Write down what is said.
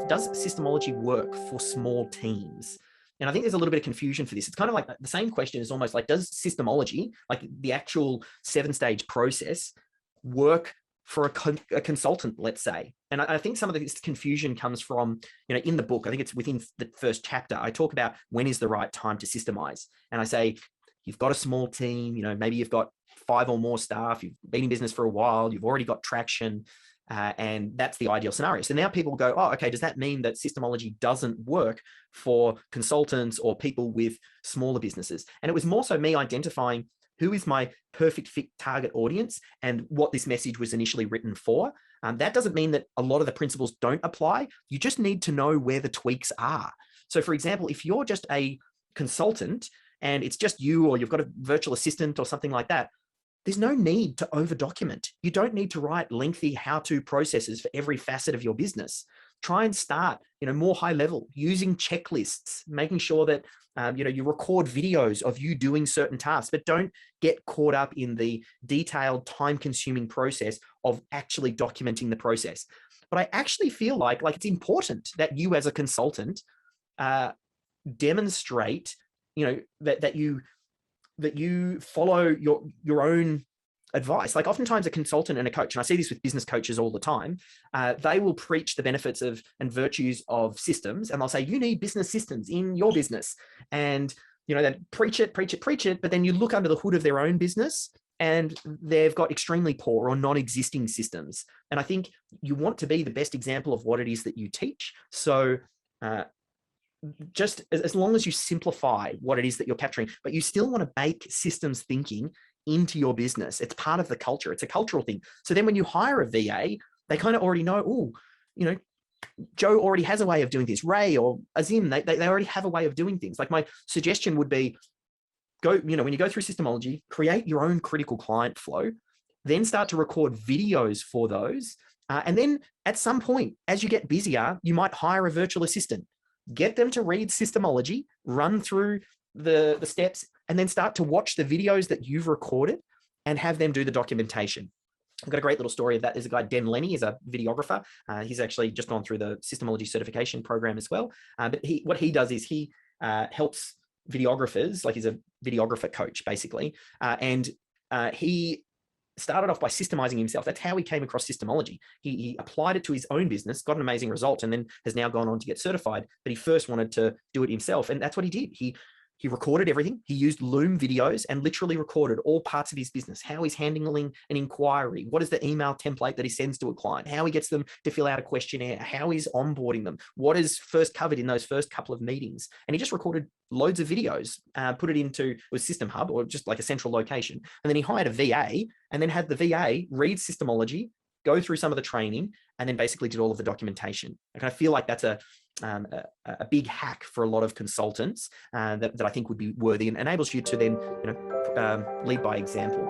Does systemology work for small teams? And I think there's a little bit of confusion for this. It's kind of like the same question is almost like, does systemology, like the actual 7-stage process, work for a consultant, let's say? And I think some of this confusion comes from, in the book, I think it's within the first chapter, I talk about when is the right time to systemize. And I say, you've got a small team, maybe you've got 5 or more staff, you've been in business for a while, you've already got traction, and that's the ideal scenario. So now people go, oh, okay, does that mean that systemology doesn't work for consultants or people with smaller businesses? And it was more so me identifying who is my perfect fit target audience and what this message was initially written for. That doesn't mean that a lot of the principles don't apply. You just need to know where the tweaks are. So for example, if you're just a consultant and it's just you, or you've got a virtual assistant or something like that, there's no need to over document. You don't need to write lengthy how-to processes for every facet of your business. Try and start, more high level, using checklists, making sure that, you record videos of you doing certain tasks, but don't get caught up in the detailed, time-consuming process of actually documenting the process. But I actually feel like it's important that you as a consultant demonstrate, that you follow your own advice. Like oftentimes a consultant and a coach, and I see this with business coaches all the time, they will preach the benefits of and virtues of systems, and they'll say, you need business systems in your business. And, then preach it, but then you look under the hood of their own business and they've got extremely poor or non-existing systems. And I think you want to be the best example of what it is that you teach. So, just as long as you simplify what it is that you're capturing, but you still want to bake systems thinking into your business. It's part of the culture. It's a cultural thing. So then when you hire a VA, they kind of already know, oh, Joe already has a way of doing this. Ray or Azim, they already have a way of doing things. Like my suggestion would be, when you go through Systemology, create your own critical client flow, then start to record videos for those. And then at some point, as you get busier, you might hire a virtual assistant. Get them to read Systemology, run through the steps, and then start to watch the videos that you've recorded and have them do the documentation. I've got a great little story of that. There's a guy, Lennie, he's a videographer. He's actually just gone through the Systemology certification program as well. But what he does is he helps videographers, like he's a videographer coach, basically. And he started off by systemizing himself. That's how he came across Systemology. He applied it to his own business, got an amazing result, and then has now gone on to get certified. But he first wanted to do it himself. And that's what he did. He recorded everything. He used Loom videos and literally recorded all parts of his business, how he's handling an inquiry, what is the email template that he sends to a client, how he gets them to fill out a questionnaire, how he's onboarding them, what is first covered in those first couple of meetings. And he just recorded loads of videos, put it into a System Hub or just like a central location. And then he hired a VA and then had the VA read Systemology, go through some of the training, and then basically did all of the documentation. And I feel like that's a big hack for a lot of consultants that I think would be worthy and enables you to then lead by example.